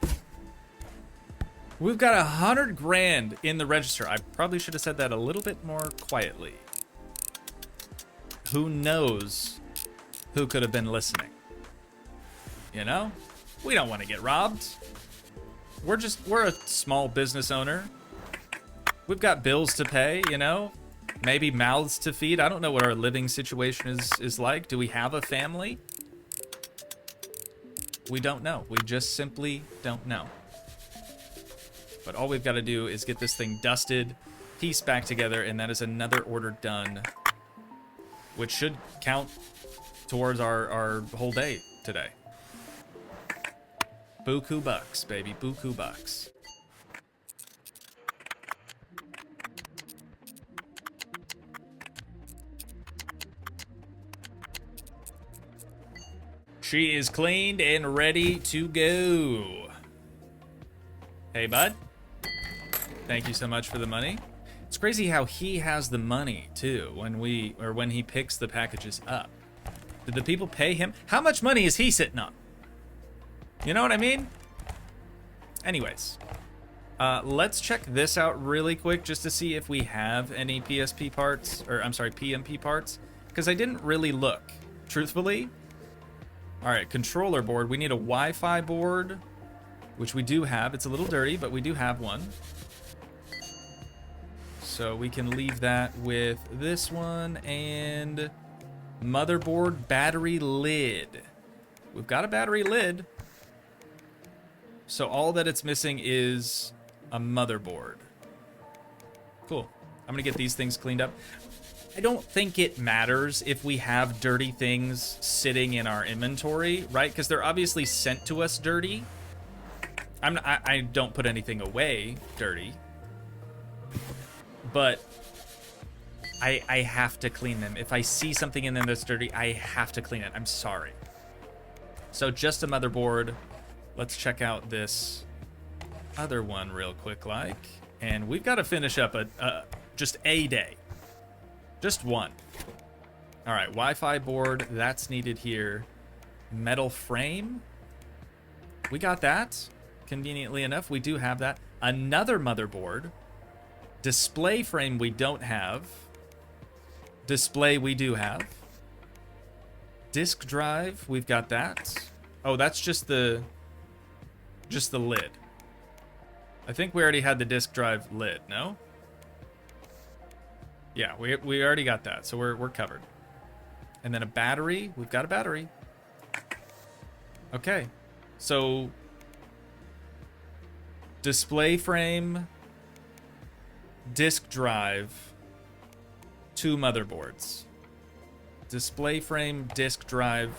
We've got 100 grand in the register. I probably should have said that a little bit more quietly. Who knows who could have been listening. You know? We don't want to get robbed. We're a small business owner. We've got bills to pay, you know? Maybe mouths to feed. I don't know what our living situation is like. Do we have a family? We don't know. We just simply don't know. But all we've got to do is get this thing dusted, pieced back together, and that is another order done, which should count towards our whole day today. Buku bucks, baby. Buku bucks. She is cleaned and ready to go. Hey, bud. Thank you so much for the money. It's crazy how he has the money too when he picks the packages up. Did the people pay him? How much money is he sitting on? You know what I mean? Anyways, let's check this out really quick just to see if we have any PSP parts, or I'm sorry, PMP parts, because I didn't really look, truthfully. All right, controller board. We need a Wi-Fi board, which we do have. It's a little dirty, but we do have one. So we can leave that with this one, and motherboard battery lid. We've got a battery lid. So all that it's missing is a motherboard. Cool. I'm gonna get these things cleaned up. I don't think it matters if we have dirty things sitting in our inventory, right? Because they're obviously sent to us dirty. I don't put anything away dirty. But I have to clean them. If I see something in there that's dirty, I have to clean it. I'm sorry. So just a motherboard. Let's check out this other one real quick, like. And we've got to finish up just a day. Just one. All right, Wi-Fi board, that's needed here. Metal frame. We got that. Conveniently enough, we do have that. Another motherboard. Display frame we don't have. Display we do have. Disk drive, we've got that. Oh, that's just the lid. I think we already had the disk drive lid, no? Yeah, we already got that, so we're covered. And then a battery, we've got a battery. Okay, so display frame, disk drive, 2 motherboards. Display frame, disk drive,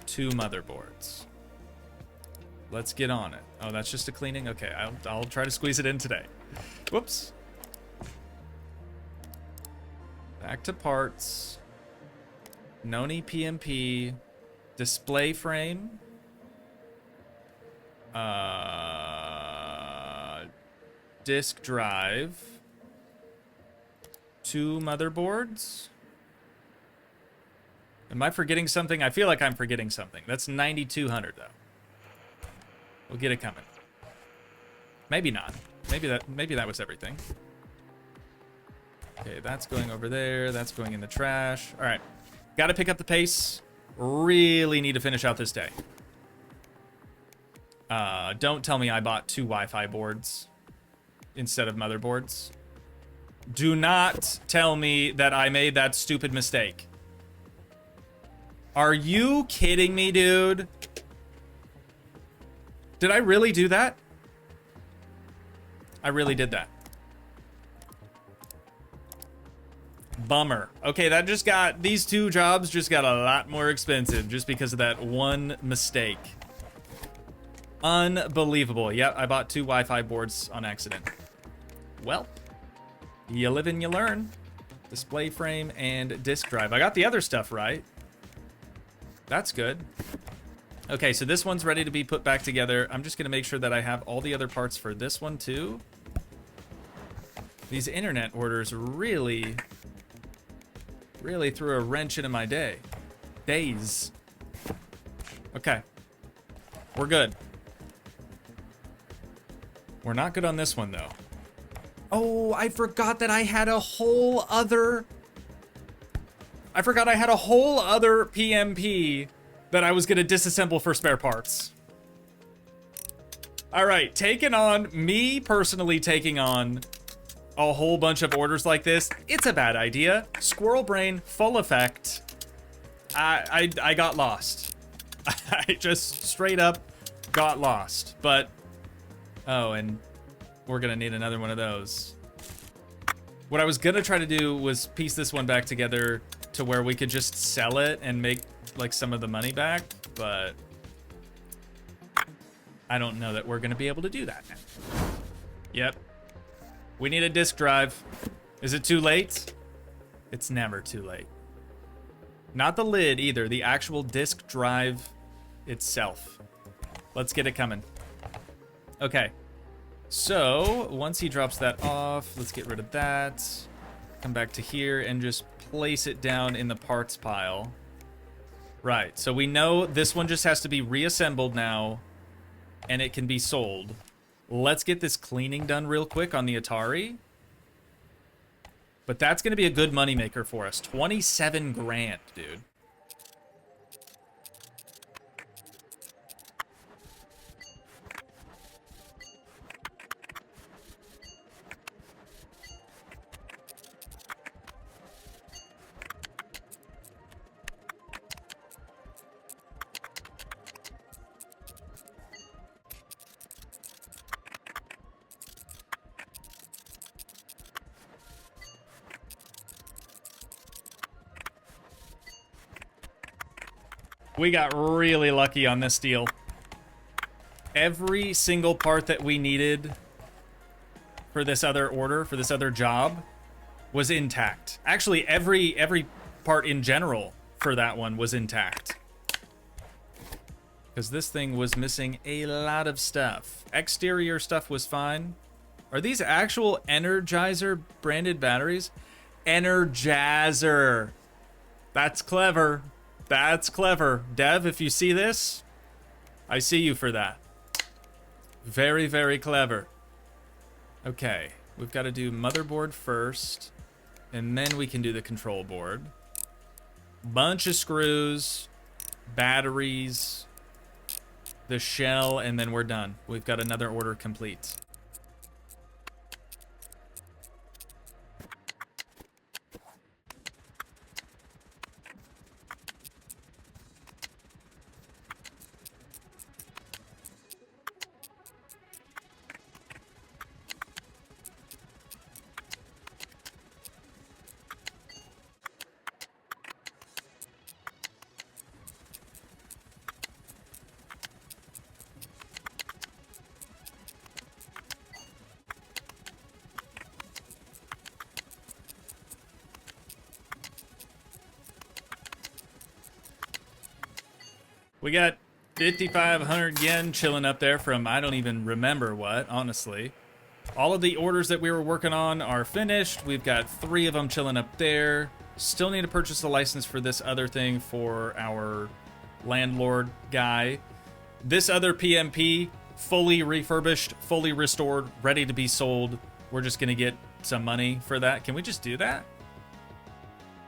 2 motherboards. Let's get on it. Oh, that's just a cleaning? Okay, I'll try to squeeze it in today. Whoops. Back to parts. Noni PMP. Display frame. Disk drive. 2 motherboards. Am I forgetting something? I feel like I'm forgetting something. That's 9,200 though. We'll get it coming. Maybe not. Maybe that was everything. Okay, that's going over there. That's going in the trash. All right. Got to pick up the pace. Really need to finish out this day. Don't tell me I bought 2 Wi-Fi boards instead of motherboards. Do not tell me that I made that stupid mistake. Are you kidding me, dude? Did I really do that? I really did that. Bummer. Okay, that just got, these 2 jobs just got a lot more expensive just because of that one mistake. Unbelievable. Yep, I bought 2 Wi-Fi boards on accident. Well, you live and you learn. Display frame and disk drive. I got the other stuff right. That's good. Okay, so this one's ready to be put back together. I'm just gonna make sure that I have all the other parts for this one too. These internet orders really threw a wrench into my days. Okay, we're good. We're not good on this one though. Oh, I forgot that I had a whole other I forgot I had a whole other PMP that I was gonna disassemble for spare parts. All right, me personally taking on a whole bunch of orders like this, it's a bad idea. Squirrel brain, full effect. I got lost. I just straight up got lost. But, oh, and we're gonna need another one of those. What I was gonna try to do was piece this one back together to where we could just sell it and make like some of the money back, but I don't know that we're gonna be able to do that now. Yep. We need a disk drive. Is it too late? It's never too late. Not the lid either, the actual disk drive itself. Let's get it coming. Okay. So, once he drops that off, let's get rid of that. Come back to here and just place it down in the parts pile. Right, so we know this one just has to be reassembled now, and it can be sold. Let's get this cleaning done real quick on the Atari. But that's going to be a good moneymaker for us. 27 grand, dude. We got really lucky on this deal. Every single part that we needed for this other order, for this other job, was intact. Actually, every part in general for that one was intact. Because this thing was missing a lot of stuff. Exterior stuff was fine. Are these actual Energizer branded batteries? Energizer. That's clever. That's clever. Dev, if you see this, I see you for that. Very, very clever. Okay, we've got to do motherboard first, and then we can do the control board. Bunch of screws, batteries, the shell, and then we're done. We've got another order complete. We got 5,500 yen chilling up there from I don't even remember what, honestly. All of the orders that we were working on are finished. We've got 3 of them chilling up there. Still need to purchase the license for this other thing for our landlord guy. This other PMP, fully refurbished, fully restored, ready to be sold. We're just gonna get some money for that. Can we just do that?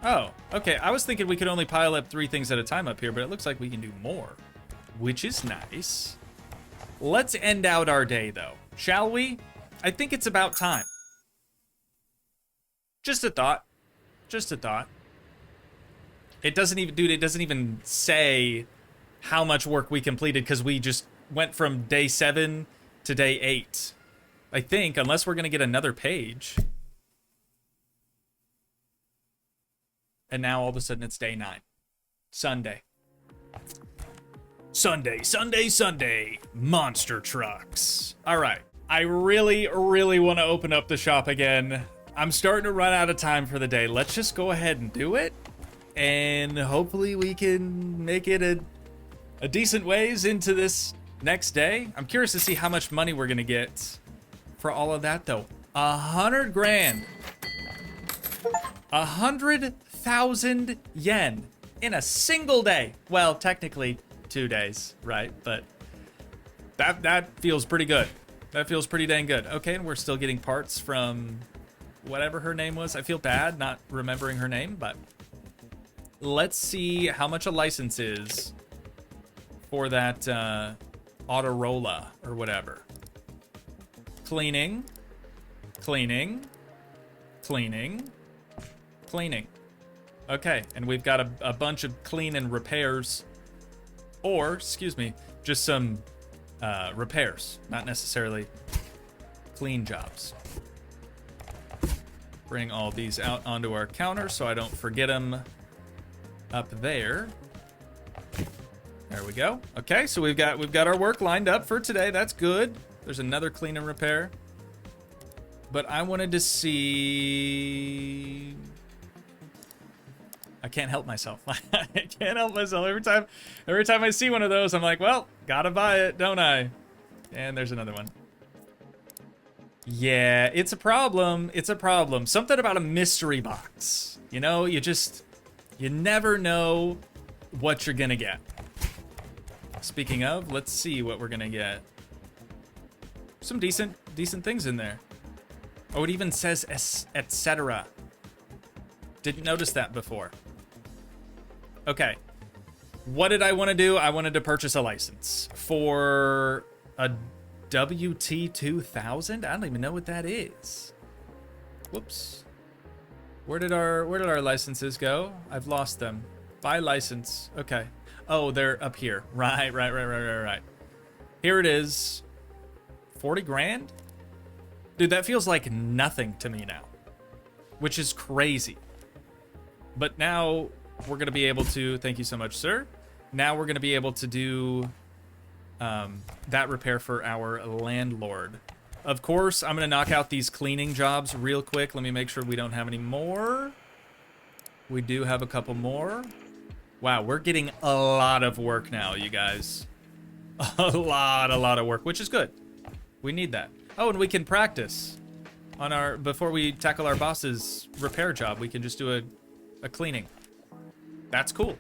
Oh, okay. I was thinking we could only pile up 3 things at a time up here, but it looks like we can do more, which is nice. Let's end out our day, though, shall we? I think it's about time. Just a thought. Just a thought. It doesn't even, dude, it doesn't even say how much work we completed because we just went from day 7 to day 8. I think, unless we're going to get another page. And now all of a sudden it's day 9. Sunday. Sunday, Sunday, Sunday. Monster trucks. All right. I really, really want to open up the shop again. I'm starting to run out of time for the day. Let's just go ahead and do it. And hopefully we can make it a decent ways into this next day. I'm curious to see how much money we're going to get for all of that, though. 100 grand. 100,000 yen in a single day. Well, technically 2 days, right? But that feels pretty good. That feels pretty dang good. Okay, and we're still getting parts from whatever her name was. I feel bad not remembering her name, but let's see how much a license is for that Autorola or whatever. Cleaning, cleaning, cleaning, cleaning. Okay, and we've got a bunch of clean and repairs, or, excuse me, just some repairs, not necessarily clean jobs. Bring all these out onto our counter so I don't forget them up there. There we go. Okay, so we've got our work lined up for today. That's good. There's another clean and repair. But I wanted to see... I can't help myself. I can't help myself. Every time I see one of those, I'm like, well, gotta buy it, don't I? And there's another one. Yeah, it's a problem. It's a problem. Something about a mystery box. You know, you never know what you're gonna get. Speaking of, let's see what we're gonna get. Some decent things in there. Oh, it even says etc. Didn't notice that before. Okay. What did I want to do? I wanted to purchase a license for a WT2000. I don't even know what that is. Whoops. Where did our licenses go? I've lost them. Buy license. Okay. Oh, they're up here. Right. Here it is. 40 grand? Dude, that feels like nothing to me now, which is crazy. But now we're gonna be able to, thank you so much, sir. Now we're gonna be able to do that repair for our landlord. Of course, I'm gonna knock out these cleaning jobs real quick. Let me make sure we don't have any more. We do have a couple more. Wow, we're getting a lot of work now, you guys. A lot of work, which is good. We need that. Oh, and we can practice on our, before we tackle our boss's repair job, we can just do a cleaning. That's cool.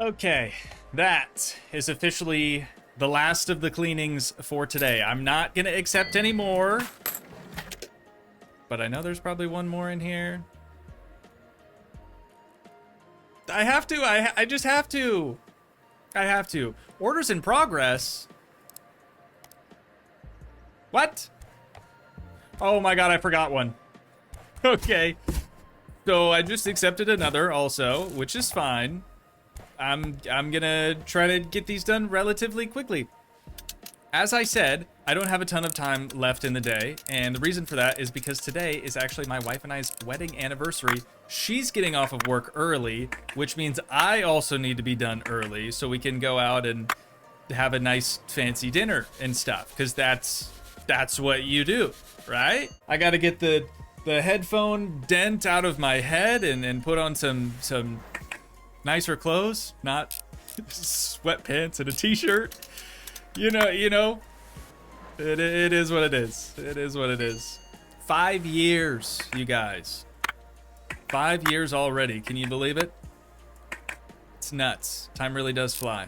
Okay, that is officially the last of the cleanings for today. I'm not gonna accept any more, but I know there's probably one more in here. I have to, I just have to. I have to. Orders in progress? What? Oh my god, I forgot one. Okay. So I just accepted another also, which is fine. I'm gonna try to get these done relatively quickly. As I said, I don't have a ton of time left in the day, and the reason for that is because today is actually my wife and I's wedding anniversary. She's getting off of work early, which means I also need to be done early so we can go out and have a nice fancy dinner and stuff, because that's what you do, right? I gotta get the headphone dent out of my head and put on some nicer clothes, not Sweatpants and a t-shirt. You know. It is what it is. It is what it is. 5 years, you guys. 5 years already. Can you believe it? It's nuts. Time really does fly.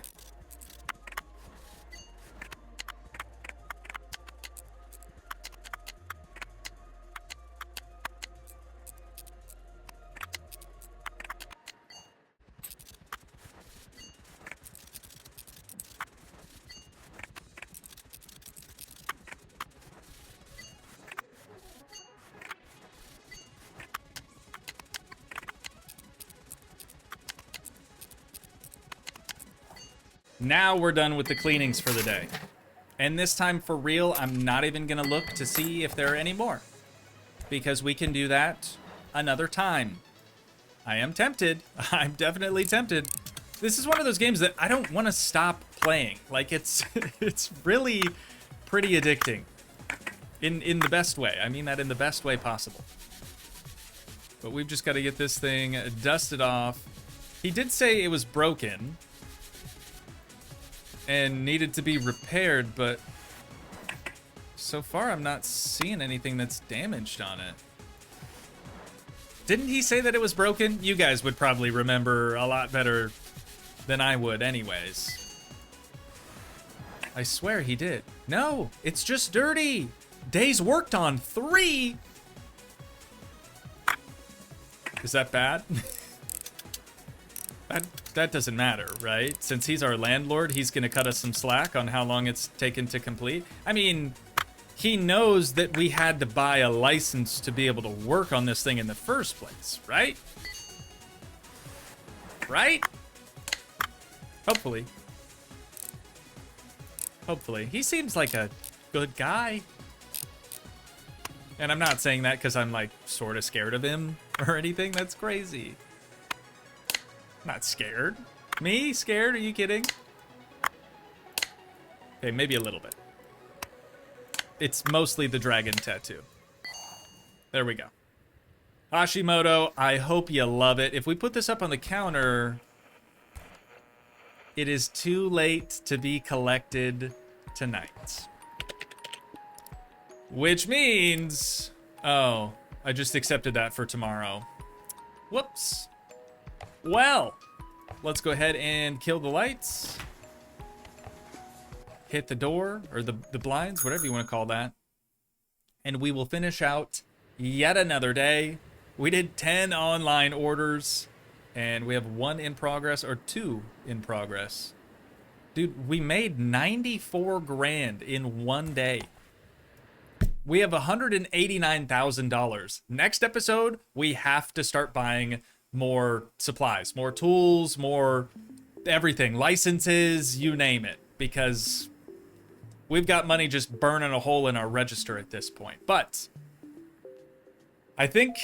Now we're done with the cleanings for the day. And this time, for real, I'm not even gonna look to see if there are any more, because we can do that another time. I am tempted. I'm definitely tempted. This is one of those games that I don't want to stop playing. Like, it's it's really pretty addicting. In the best way. I mean that in the best way possible. But we've just got to get this thing dusted off. He did say it was broken and needed to be repaired, but so far I'm not seeing anything that's damaged on it. Didn't he say that it was broken? You guys would probably remember a lot better than I would anyways. I swear he did. No, it's just dirty. Days worked on 3. Is that bad? That doesn't matter, right? Since he's our landlord, he's gonna cut us some slack on how long it's taken to complete. I mean, he knows that we had to buy a license to be able to work on this thing in the first place, right? Right? Hopefully. Hopefully. He seems like a good guy. And I'm not saying that because I'm, like, sort of scared of him or anything. That's crazy. Not scared. Me? Scared? Are you kidding? Okay, maybe a little bit. It's mostly the dragon tattoo. There we go. Hashimoto, I hope you love it. If we put this up on the counter, it is too late to be collected tonight. Which means... Oh, I just accepted that for tomorrow. Whoops. Well, let's go ahead and kill the lights. Hit the door, or the blinds, whatever you want to call that. And we will finish out yet another day. We did 10 online orders, and we have 1 in progress, or 2 in progress. Dude, we made 94 grand in 1 day. We have $189,000. Next episode, we have to start buying more supplies, more tools, more everything, licenses, you name it, because we've got money just burning a hole in our register at this point. But I think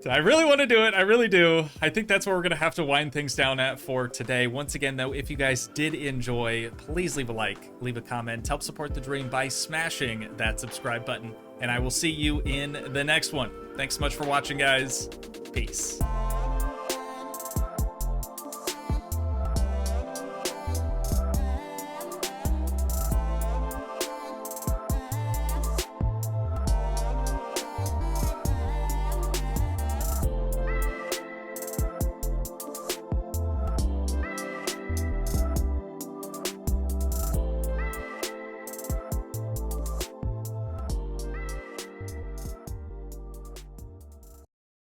I really want to do it. I really do. I think that's where we're going to have to wind things down at for today. Once again, though, if you guys did enjoy, please leave a like, leave a comment, help support the dream by smashing that subscribe button. And I will see you in the next one. Thanks so much for watching, guys. Peace.